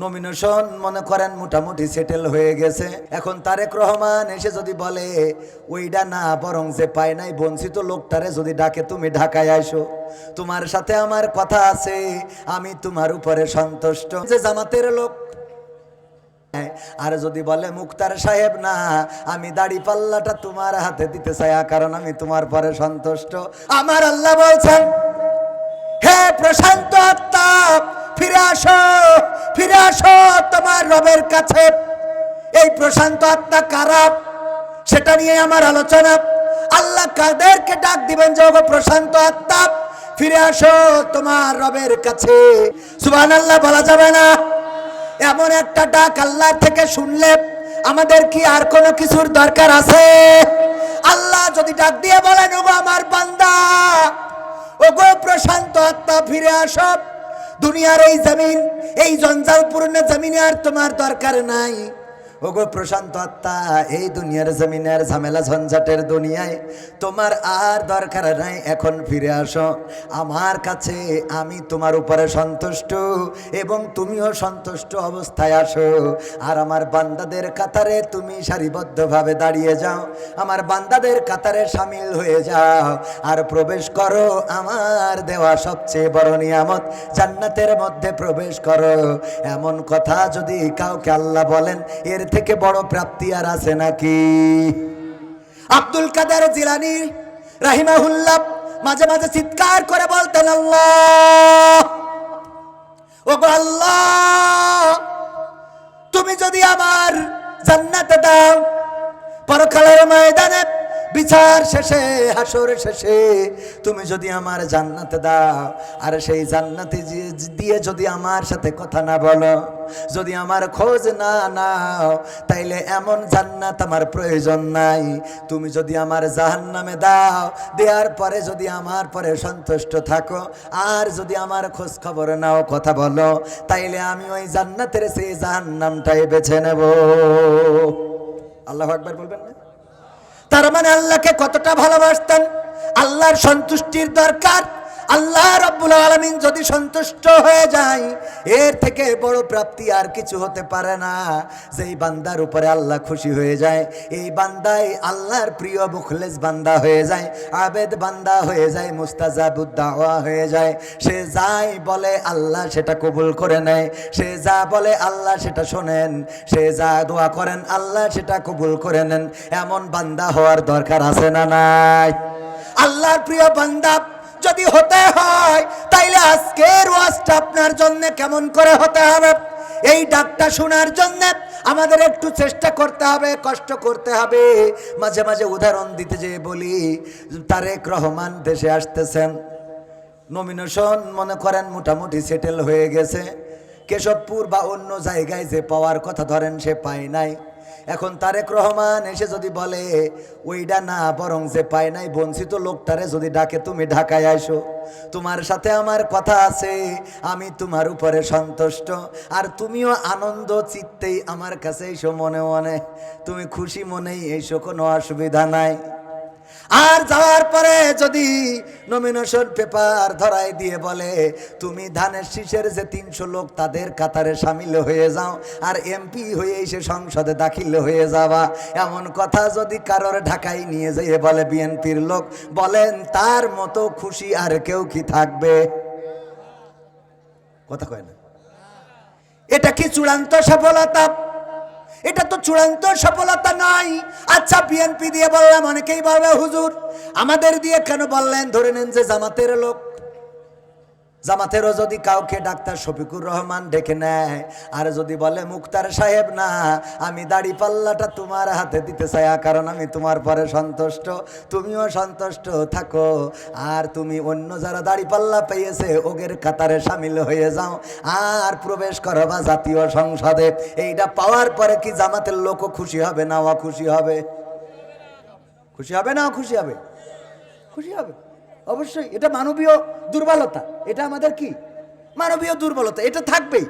Nomination মনে করেন মোটামুটি সেটেল হয়ে গেছে। এখন তারেক রহমান এসে যদি বলে ওইটা না, বরং যে পায় নাই বঞ্চিত লোকটারে যদি ডাকে, তুমি ঢাকায় আসো, তোমার সাথে আমার কথা আছে, আমি তোমার উপরে সন্তুষ্ট, যে জামাতের লোক। আর যদি বলে মুক্তার সাহেব না, আমি দাড়ি পাল্লাটা তোমার হাতে দিতে চাই, কারণ আমি তোমার পরে সন্তুষ্ট। আমার আল্লাহ বলছেন, হে প্রশান্ত আত্মা, ফিরে আসো, ফিরে আসো তোমার রবের কাছে। এই প্রশান্ত আত্মা কারা, সেটা নিয়ে আমার আলোচনা। আল্লাহ কাদেরকে ডাক দিবেন যে ওগো প্রশান্ত আত্মা, ফিরে আসো তোমার রবের কাছে? সুবহানাল্লাহ বলা যাবে না? এমন একটা ডাক আল্লাহ থেকে শুনলে আমাদের কি আর কোনো কিছুর দরকার আছে? আল্লাহ যদি ডাক দিয়ে বলেন ওগো আমার বান্দা, ওগো প্রশান্ত আত্মা, ফিরে আসো, দুনিয়ার এই জমিন, এই জঞ্জালপূর্ণ জমিনে আর তোমার দরকার নাই। ওগো প্রশান্ত আত্মা, এই দুনিয়ার জমিনের ঝামেলা ঝঞ্ঝাটের দুনিয়ায় তোমার আর দরকার নাই, এখন ফিরে আসো আমার কাছে, আমি তোমার উপরে সন্তুষ্ট এবং তুমিও সন্তুষ্ট অবস্থায় আসো। আর আমার বান্দাদের কাতারে তুমি সারিবদ্ধভাবে দাঁড়িয়ে যাও, আমার বান্দাদের কাতারে সামিল হয়ে যাও, আর প্রবেশ করো আমার দেওয়া সবচেয়ে বড় নিয়ামত জান্নাতের মধ্যে প্রবেশ করো। এমন কথা যদি কাউকে আল্লাহ বলেন, এর থেকে বড় প্রাপ্তি আর আছে নাকি? আব্দুল কাদের জিলানী রাহিমাহুল্লাহ মাঝে মাঝে চিৎকার করে বলতেন, আল্লাহ, ওগো আল্লাহ, তুমি যদি আমার জান্নাতে দাও, পরকালের ময়দানে বিচার শেষে, হাসর শেষে তুমি যদি আমার জান্নাতে দাও, আর সেই জান্নাতে দিয়ে যদি আমার সাথে কথা না বলো, যদি আমার খোঁজ না নাও, তাইলে এমন জান্নাত আমার প্রয়োজন নাই। তুমি যদি আমার জাহান্নামে দাও, দেওয়ার পরে যদি আমার পরে সন্তুষ্ট থাকো, আর যদি আমার খোঁজ খবর নাও, কথা বলো, তাইলে আমি ওই জান্নাতের সেই জাহান্নামটাই বেছে নেব। আল্লাহু আকবার বলবেন না? তার মানে আল্লাহকে কতটা ভালোবাসতেন, আল্লাহর সন্তুষ্টির দরকার। আল্লাহ রাব্বুল আলামিন যদি সন্তুষ্ট হয়ে যায়, এর থেকে বড় প্রাপ্তি আর কিছু হতে পারে না। যেই বান্দার উপরে আল্লাহ খুশি হয়ে যায়, এই বান্দাই আল্লাহর প্রিয় মুখলেস বান্দা হয়ে যায়, আবেদ বান্দা হয়ে যায়, মুস্তাজাবুদ দাওয়া হয়ে যায়। সে যাই বলে আল্লাহ সেটা কবুল করে নেয়, সে যা বলে আল্লাহ সেটা শোনেন, সে যা দোয়া করেন আল্লাহ সেটা কবুল করে নেন। এমন বান্দা হওয়ার দরকার আছে না নাই? আল্লাহর প্রিয় বান্দা যদি হতে হয়, তাইলে আজকের ওয়াজটা আপনার জন্য কেমন করে হতে হবে? এই ডাকটা শোনার জন্য আমাদের একটু চেষ্টা করতে হবে, কষ্ট করতে হবে। মাঝে মাঝে উদাহরণ দিতে যেয়ে বলি, তারেক রহমান দেশে আসতেছেন, নমিনেশন মনে করেন মোটামুটি সেটেল হয়ে গেছে, কেশবপুর বা অন্য জায়গায় যে পাওয়ার কথা ধরেন সে পায় নাই। এখন তারেক রহমান এসে যদি বলে ওইটা না, বরং যে পায় নাই বঞ্চিত লোকটারে যদি ডাকে, তুমি ঢাকায় আসো, তোমার সাথে আমার কথা আছে, আমি তোমার উপরে সন্তুষ্ট, আর তুমিও আনন্দ চিত্তেই আমার কাছে এসো, মনে মনে তুমি খুশি মনেই এসো, কোনো অসুবিধা নাই। আর যাওয়ার পরে যদি নমিনেশন পেপার ধরাই দিয়ে বলে তুমি ধানের শীষের যে 300 লোক তাদের কাতারে সামিল হয়ে যাও, আর এমপি হয়ে এসে সংসদে দাখিল হয়ে যাবা, এমন কথা যদি কারোর ঢাকায় নিয়ে যেয়ে বলে বিএনপির লোক, বলেন তার মতো খুশি আর কেউ কি থাকবে? কথা কয় না? এটা কি চূড়ান্ত সফলতা? এটা তো চূড়ান্ত সফলতা নয়। আচ্ছা, বিএনপি দিয়ে বললাম, অনেকেই বলবে হুজুর আমাদের দিয়ে কেন বললেন? ধরে নেন যে জামাতের লোক, জামাতেরও যদি কাউকে ডাক্তার শফিকুর রহমান ডেকে নেয়, আর যদি বলে মুক্তার সাহেব না, আমি দাড়ি পাল্লাটা তোমার হাতে দিতে চাই, কারণ আমি তোমার পরে সন্তুষ্ট, তুমিও সন্তুষ্ট থাকো, আর তুমি অন্য যারা দাড়ি পাল্লা পেয়েছে ওদের কাতারে সামিল হয়ে যাও, আর প্রবেশ করো বা জাতীয় সংসদে। এইটা পাওয়ার পরে কি জামাতের লোকও খুশি হবে না অখুশি হবে? খুশি হবে না অখুশি হবে? খুশি হবে অবশ্যই। এটা মানবীয় দুর্বলতা, এটা আমাদের কি মানবীয় দুর্বলতা, এটা থাকবেই।